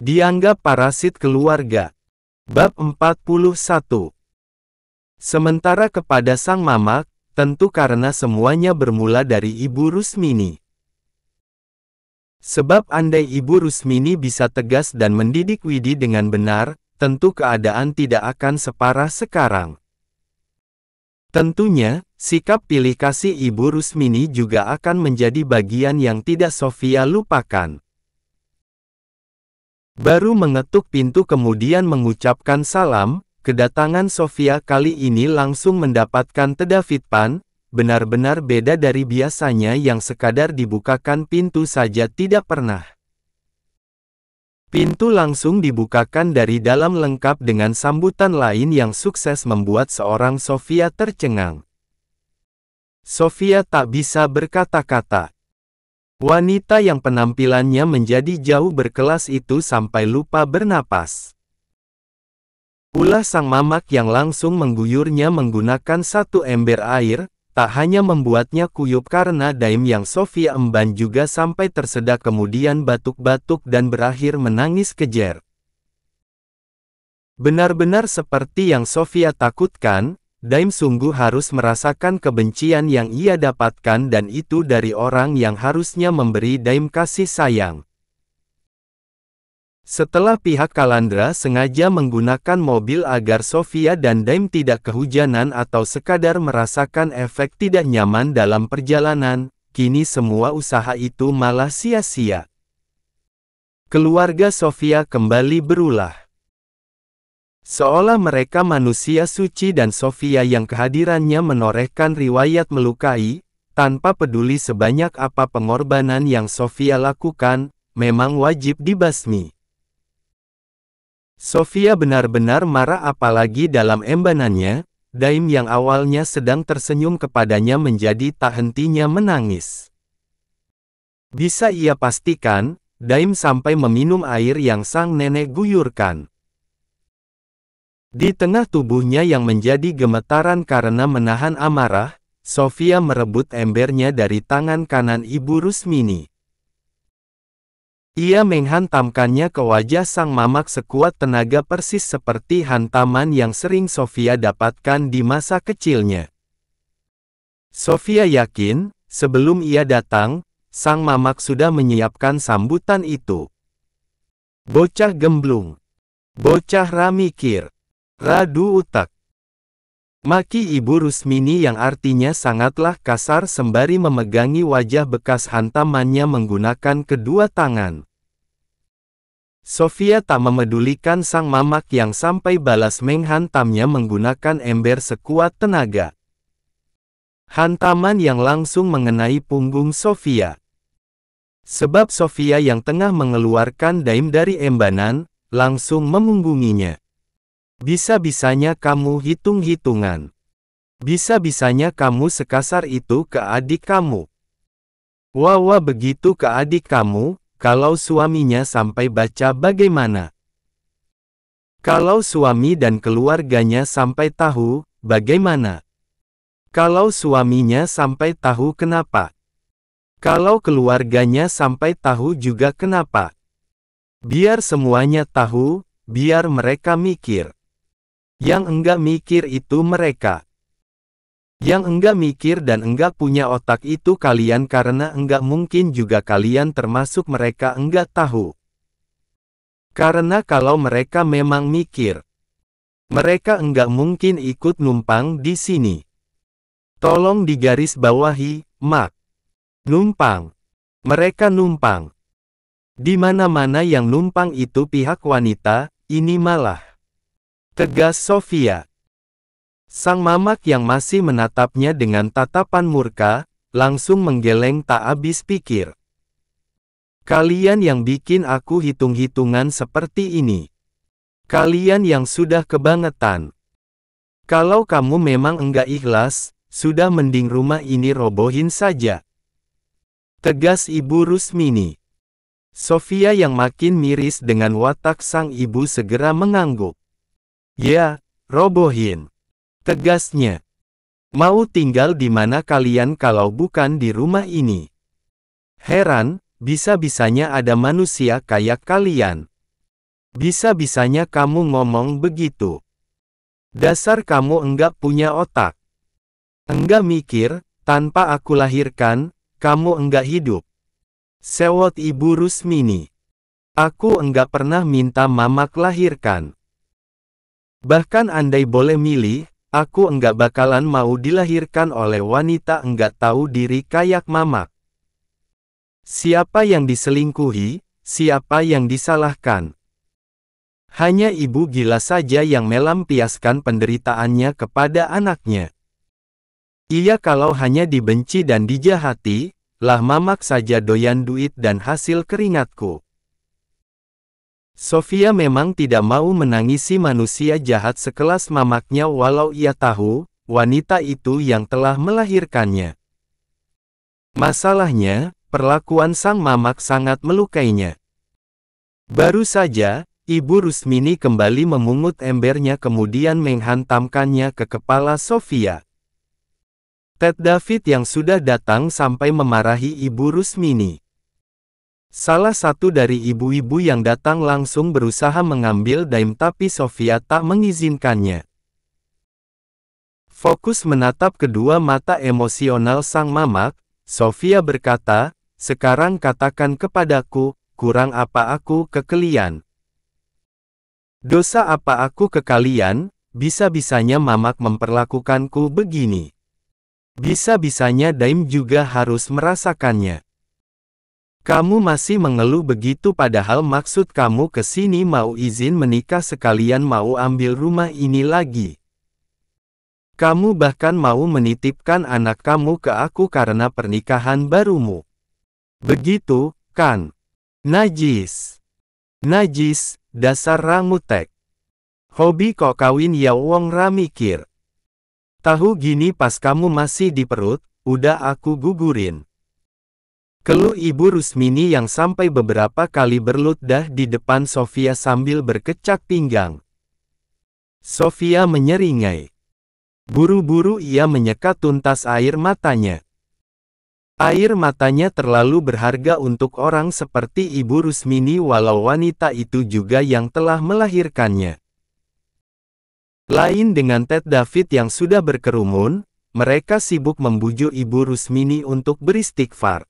Dianggap parasit keluarga. Bab 41. Sementara kepada sang mamak, tentu karena semuanya bermula dari Ibu Rusmini. Sebab andai Ibu Rusmini bisa tegas dan mendidik Widi dengan benar, tentu keadaan tidak akan separah sekarang. Tentunya, sikap pilih kasih Ibu Rusmini juga akan menjadi bagian yang tidak Sofia lupakan. Baru mengetuk pintu kemudian mengucapkan salam, kedatangan Sofia kali ini langsung mendapatkan tedafitpan, benar-benar beda dari biasanya yang sekadar dibukakan pintu saja tidak pernah. Pintu langsung dibukakan dari dalam lengkap dengan sambutan lain yang sukses membuat seorang Sofia tercengang. Sofia tak bisa berkata-kata. Wanita yang penampilannya menjadi jauh berkelas itu sampai lupa bernapas. Ulah sang mamak yang langsung mengguyurnya menggunakan satu ember air, tak hanya membuatnya kuyup karena daim yang Sofia emban juga sampai tersedak kemudian batuk-batuk dan berakhir menangis kejer. Benar-benar seperti yang Sofia takutkan, Daim sungguh harus merasakan kebencian yang ia dapatkan dan itu dari orang yang harusnya memberi Daim kasih sayang. Setelah pihak Kalandra sengaja menggunakan mobil agar Sofia dan Daim tidak kehujanan atau sekadar merasakan efek tidak nyaman dalam perjalanan, kini semua usaha itu malah sia-sia. Keluarga Sofia kembali berulah. Seolah mereka manusia suci dan Sofia yang kehadirannya menorehkan riwayat melukai, tanpa peduli sebanyak apa pengorbanan yang Sofia lakukan, memang wajib dibasmi. Sofia benar-benar marah apalagi dalam embanannya, Daim yang awalnya sedang tersenyum kepadanya menjadi tak hentinya menangis. Bisa ia pastikan, Daim sampai meminum air yang sang nenek guyurkan. Di tengah tubuhnya yang menjadi gemetaran karena menahan amarah, Sofia merebut embernya dari tangan kanan Ibu Rusmini. Ia menghantamkannya ke wajah sang mamak sekuat tenaga persis seperti hantaman yang sering Sofia dapatkan di masa kecilnya. Sofia yakin, sebelum ia datang, sang mamak sudah menyiapkan sambutan itu. Bocah gemblung. Bocah ramikir. Radu utak. Maki Ibu Rusmini yang artinya sangatlah kasar sembari memegangi wajah bekas hantamannya menggunakan kedua tangan. Sofia tak memedulikan sang mamak yang sampai balas menghantamnya menggunakan ember sekuat tenaga. Hantaman yang langsung mengenai punggung Sofia. Sebab Sofia yang tengah mengeluarkan daim dari embanan, langsung memunggunginya. Bisa-bisanya kamu hitung-hitungan. Bisa-bisanya kamu sekasar itu ke adik kamu. Wah begitu ke adik kamu, kalau suaminya sampai baca bagaimana? Kalau suami dan keluarganya sampai tahu, bagaimana? Kalau suaminya sampai tahu kenapa? Kalau keluarganya sampai tahu juga kenapa? Biar semuanya tahu, biar mereka mikir. Yang enggak mikir itu mereka. Yang enggak mikir dan enggak punya otak itu kalian karena enggak mungkin juga kalian termasuk mereka enggak tahu. Karena kalau mereka memang mikir, mereka enggak mungkin ikut numpang di sini. Tolong digaris bawahi, Mak. Numpang. Mereka numpang. Di mana-mana yang numpang itu pihak wanita, ini malah. Tegas Sofia. Sang mamak yang masih menatapnya dengan tatapan murka, langsung menggeleng tak habis pikir. Kalian yang bikin aku hitung-hitungan seperti ini. Kalian yang sudah kebangetan. Kalau kamu memang enggak ikhlas, sudah mending rumah ini robohin saja. Tegas Ibu Rusmini. Sofia yang makin miris dengan watak sang ibu segera mengangguk. Ya, robohin. Tegasnya. Mau tinggal di mana kalian kalau bukan di rumah ini? Heran, bisa-bisanya ada manusia kayak kalian. Bisa-bisanya kamu ngomong begitu. Dasar kamu enggak punya otak. Enggak mikir, tanpa aku lahirkan, kamu enggak hidup. Sewot Ibu Rusmini. Aku enggak pernah minta Mamak lahirkan. Bahkan andai boleh milih, aku enggak bakalan mau dilahirkan oleh wanita enggak tahu diri kayak Mamak. Siapa yang diselingkuhi, siapa yang disalahkan? Hanya ibu gila saja yang melampiaskan penderitaannya kepada anaknya. Ia kalau hanya dibenci dan dijahati, lah Mamak saja doyan duit dan hasil keringatku. Sofia memang tidak mau menangisi manusia jahat sekelas Mamaknya walau ia tahu, wanita itu yang telah melahirkannya. Masalahnya, perlakuan sang Mamak sangat melukainya. Baru saja, Ibu Rusmini kembali memungut embernya kemudian menghantamkannya ke kepala Sofia. Ted David yang sudah datang sampai memarahi Ibu Rusmini. Salah satu dari ibu-ibu yang datang langsung berusaha mengambil daim tapi Sofia tak mengizinkannya. Fokus menatap kedua mata emosional sang Mamak, Sofia berkata, "Sekarang katakan kepadaku, kurang apa aku ke kalian? Dosa apa aku ke kalian, bisa-bisanya Mamak memperlakukanku begini. Bisa-bisanya Daim juga harus merasakannya. Kamu masih mengeluh begitu padahal maksud kamu ke sini mau izin menikah sekalian mau ambil rumah ini lagi. Kamu bahkan mau menitipkan anak kamu ke aku karena pernikahan barumu. Begitu, kan? Najis. Najis, dasar rangutek. Hobi kok kawin ya wong ra mikir. Tahu gini pas kamu masih di perut, udah aku gugurin." Keluh Ibu Rusmini yang sampai beberapa kali berludah di depan Sofia sambil berkecak pinggang. Sofia menyeringai. Buru-buru ia menyekat tuntas air matanya. Air matanya terlalu berharga untuk orang seperti Ibu Rusmini walau wanita itu juga yang telah melahirkannya. Lain dengan Ted David yang sudah berkerumun, mereka sibuk membujuk Ibu Rusmini untuk beristighfar.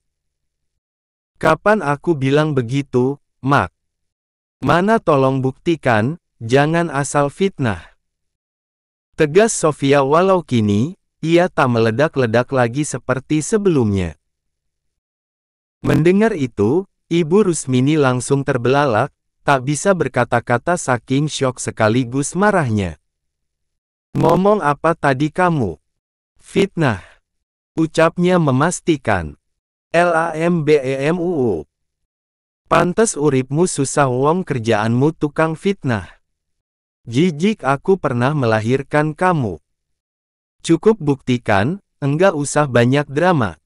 "Kapan aku bilang begitu, Mak? Mana tolong buktikan, jangan asal fitnah." Tegas Sofia walau kini, ia tak meledak-ledak lagi seperti sebelumnya. Mendengar itu, Ibu Rusmini langsung terbelalak, tak bisa berkata-kata saking syok sekaligus marahnya. "Ngomong apa tadi kamu? Fitnah," ucapnya memastikan. "LAMBEMUU. Pantes uripmu susah wong kerjaanmu tukang fitnah. Jijik aku pernah melahirkan kamu. Cukup buktikan, enggak usah banyak drama."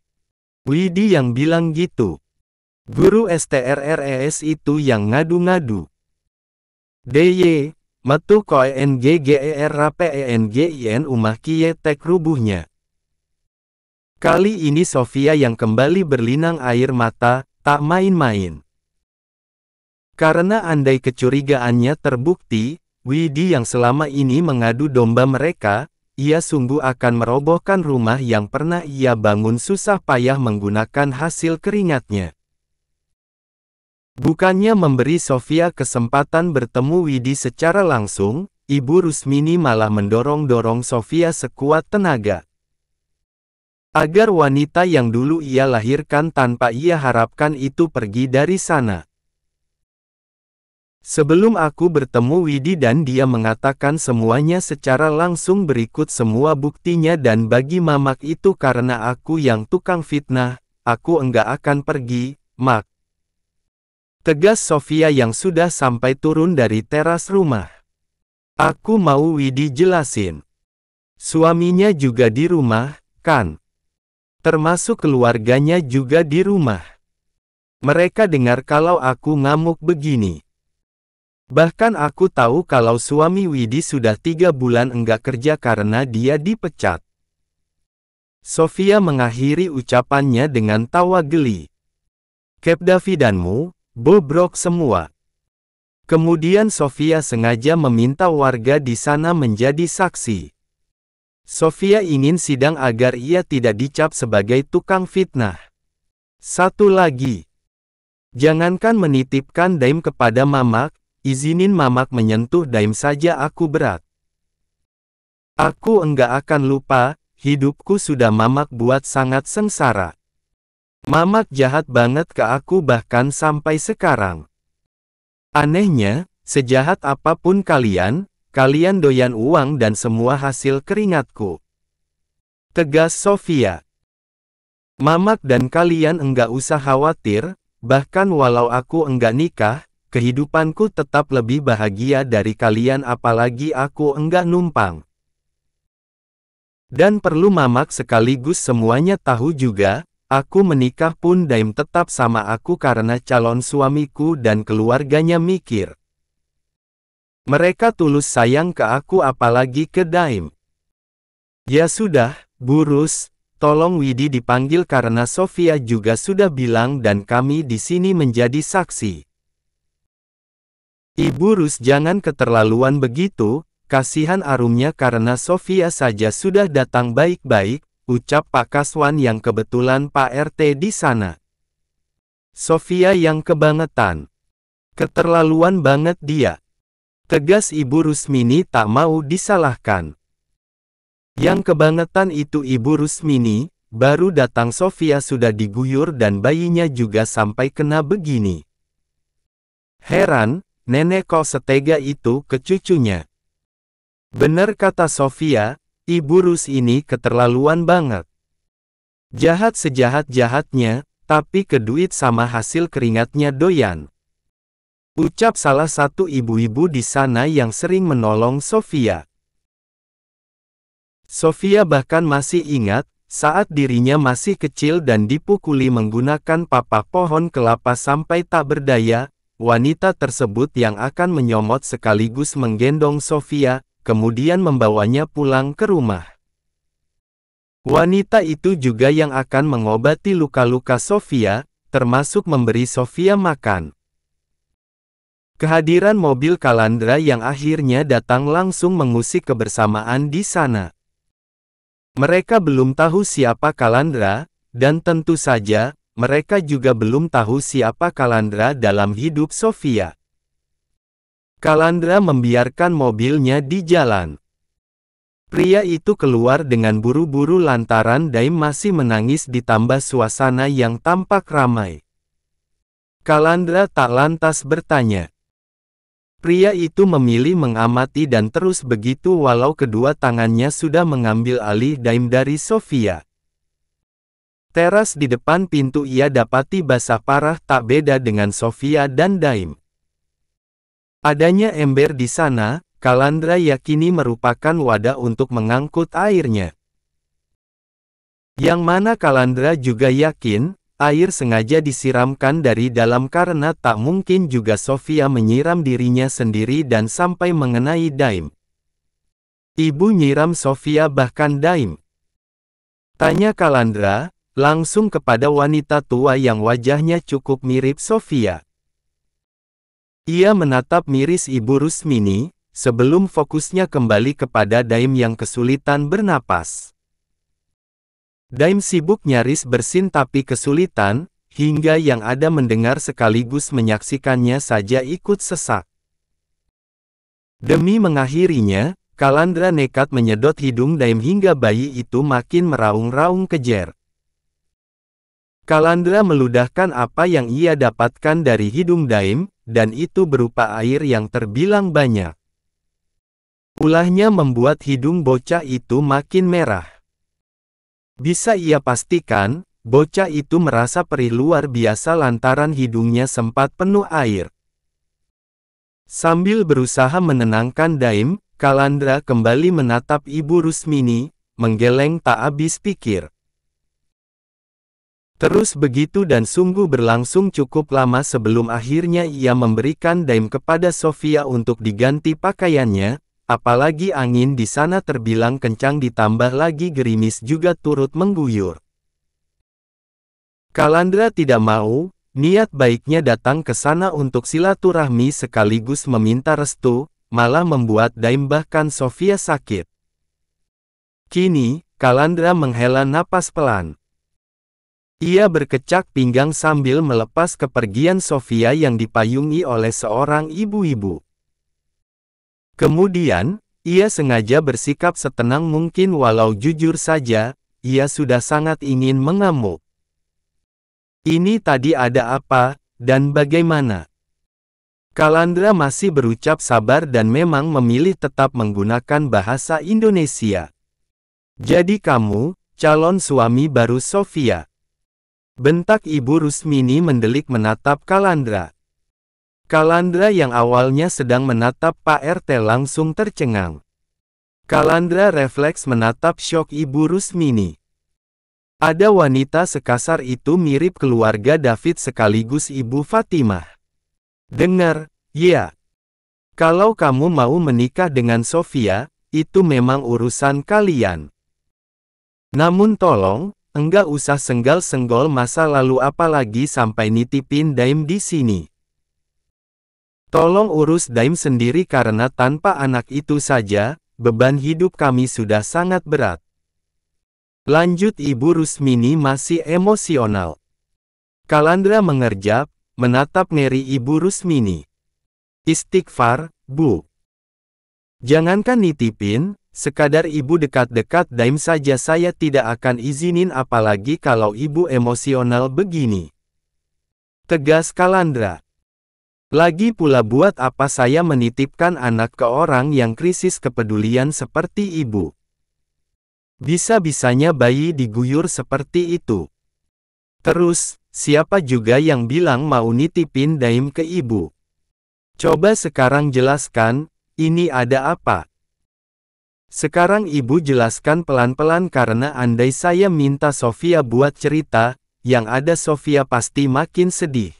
Widi yang bilang gitu. Guru STRRES itu yang ngadu-ngadu. "DY, metu ko ENGGERAPENGIN umah kie tek rubuhnya." Kali ini Sofia yang kembali berlinang air mata, tak main-main. Karena andai kecurigaannya terbukti, Widi yang selama ini mengadu domba mereka, ia sungguh akan merobohkan rumah yang pernah ia bangun susah payah menggunakan hasil keringatnya. Bukannya memberi Sofia kesempatan bertemu Widi secara langsung, Ibu Rusmini malah mendorong-dorong Sofia sekuat tenaga. Agar wanita yang dulu ia lahirkan tanpa ia harapkan itu pergi dari sana. "Sebelum aku bertemu Widi dan dia mengatakan semuanya secara langsung berikut semua buktinya dan bagi Mamak itu karena aku yang tukang fitnah, aku enggak akan pergi, Mak." Tegas Sofia yang sudah sampai turun dari teras rumah. "Aku mau Widi jelasin. Suaminya juga di rumah, kan? Termasuk keluarganya juga di rumah. Mereka dengar kalau aku ngamuk begini. Bahkan aku tahu kalau suami Widi sudah 3 bulan enggak kerja karena dia dipecat." Sofia mengakhiri ucapannya dengan tawa geli. "Kep Davidanmu, bobrok semua. Kemudian Sofia sengaja meminta warga di sana menjadi saksi. Sofia ingin sidang agar ia tidak dicap sebagai tukang fitnah. Satu lagi. Jangankan menitipkan Daim kepada Mamak, izinin Mamak menyentuh Daim saja aku berat. Aku enggak akan lupa, hidupku sudah Mamak buat sangat sengsara. Mamak jahat banget ke aku bahkan sampai sekarang. Anehnya, sejahat apapun kalian doyan uang dan semua hasil keringatku. Tegas Sofia. Mamak dan kalian enggak usah khawatir, bahkan walau aku enggak nikah, kehidupanku tetap lebih bahagia dari kalian apalagi aku enggak numpang. Dan perlu Mamak sekaligus semuanya tahu juga, aku menikah pun Daim tetap sama aku karena calon suamiku dan keluarganya mikir. Mereka tulus sayang ke aku apalagi ke Daim. Ya sudah, Burus, tolong Widi dipanggil karena Sofia juga sudah bilang dan kami di sini menjadi saksi. Ibu Rus jangan keterlaluan begitu, kasihan Arumnya karena Sofia saja sudah datang baik-baik, ucap Pak Kaswan yang kebetulan Pak RT di sana. Sofia yang kebangetan. Keterlaluan banget dia. Tegas Ibu Rusmini tak mau disalahkan. Yang kebangetan itu Ibu Rusmini, baru datang Sofia sudah diguyur dan bayinya juga sampai kena begini. Heran, nenek kok setega itu ke cucunya. Bener kata Sofia, Ibu Rus ini keterlaluan banget. Jahat sejahat-jahatnya, tapi ke duit sama hasil keringatnya doyan. Ucap salah satu ibu-ibu di sana yang sering menolong Sofia. Sofia bahkan masih ingat, saat dirinya masih kecil dan dipukuli menggunakan papak pohon kelapa sampai tak berdaya, wanita tersebut yang akan menyomot sekaligus menggendong Sofia, kemudian membawanya pulang ke rumah. Wanita itu juga yang akan mengobati luka-luka Sofia, termasuk memberi Sofia makan. Kehadiran mobil Kalandra yang akhirnya datang langsung mengusik kebersamaan di sana. Mereka belum tahu siapa Kalandra, dan tentu saja, mereka juga belum tahu siapa Kalandra dalam hidup Sofia. Kalandra membiarkan mobilnya di jalan. Pria itu keluar dengan buru-buru lantaran Daim masih menangis ditambah suasana yang tampak ramai. Kalandra tak lantas bertanya. Pria itu memilih mengamati dan terus begitu walau kedua tangannya sudah mengambil alih Daim dari Sofia. Teras di depan pintu ia dapati basah parah tak beda dengan Sofia dan Daim. Adanya ember di sana, Kalandra yakini merupakan wadah untuk mengangkut airnya. Yang mana Kalandra juga yakin, air sengaja disiramkan dari dalam karena tak mungkin juga Sofia menyiram dirinya sendiri dan sampai mengenai Daim. Ibu nyiram Sofia bahkan Daim? Tanya Kalandra, langsung kepada wanita tua yang wajahnya cukup mirip Sofia. Ia menatap miris Ibu Rusmini, sebelum fokusnya kembali kepada Daim yang kesulitan bernapas. Daim sibuk nyaris bersin tapi kesulitan, hingga yang ada mendengar sekaligus menyaksikannya saja ikut sesak. Demi mengakhirinya, Kalandra nekat menyedot hidung Daim hingga bayi itu makin meraung-raung kejer. Kalandra meludahkan apa yang ia dapatkan dari hidung Daim, dan itu berupa air yang terbilang banyak. Ulahnya membuat hidung bocah itu makin merah. Bisa ia pastikan, bocah itu merasa perih luar biasa lantaran hidungnya sempat penuh air. Sambil berusaha menenangkan Daim, Kalandra kembali menatap Ibu Rusmini, menggeleng tak habis pikir. Terus begitu dan sungguh berlangsung cukup lama sebelum akhirnya ia memberikan Daim kepada Sofia untuk diganti pakaiannya, apalagi angin di sana terbilang kencang ditambah lagi gerimis juga turut mengguyur. Kalandra tidak mau, niat baiknya datang ke sana untuk silaturahmi sekaligus meminta restu, malah membuat Daim bahkan Sofia sakit. Kini, Kalandra menghela napas pelan. Ia berkecak pinggang sambil melepas kepergian Sofia yang dipayungi oleh seorang ibu-ibu. Kemudian, ia sengaja bersikap setenang mungkin walau jujur saja, ia sudah sangat ingin mengamuk. Ini tadi ada apa, dan bagaimana? Kalandra masih berucap sabar dan memang memilih tetap menggunakan bahasa Indonesia. Jadi kamu, calon suami baru Sofia? Bentak Ibu Rusmini mendelik menatap Kalandra. Kalandra yang awalnya sedang menatap Pak RT langsung tercengang. Kalandra refleks menatap syok Ibu Rusmini. Ada wanita sekasar itu mirip keluarga David sekaligus Ibu Fatimah. Dengar, ya. Kalau kamu mau menikah dengan Sofia, itu memang urusan kalian. Namun tolong, enggak usah senggal-senggol masa lalu apalagi sampai nitipin Daim di sini. Tolong urus Daim sendiri karena tanpa anak itu saja, beban hidup kami sudah sangat berat. Lanjut Ibu Rusmini masih emosional. Kalandra mengerjap, menatap ngeri Ibu Rusmini. Istighfar, Bu. Jangankan nitipin, sekadar Ibu dekat-dekat Daim saja saya tidak akan izinin apalagi kalau Ibu emosional begini. Tegas Kalandra. Lagi pula buat apa saya menitipkan anak ke orang yang krisis kepedulian seperti Ibu? Bisa-bisanya bayi diguyur seperti itu. Terus, siapa juga yang bilang mau nitipin Daim ke Ibu? Coba sekarang jelaskan, ini ada apa? Sekarang Ibu jelaskan pelan-pelan karena andai saya minta Sofia buat cerita, yang ada Sofia pasti makin sedih.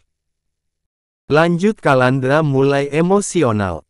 Lanjut Kalandra mulai emosional.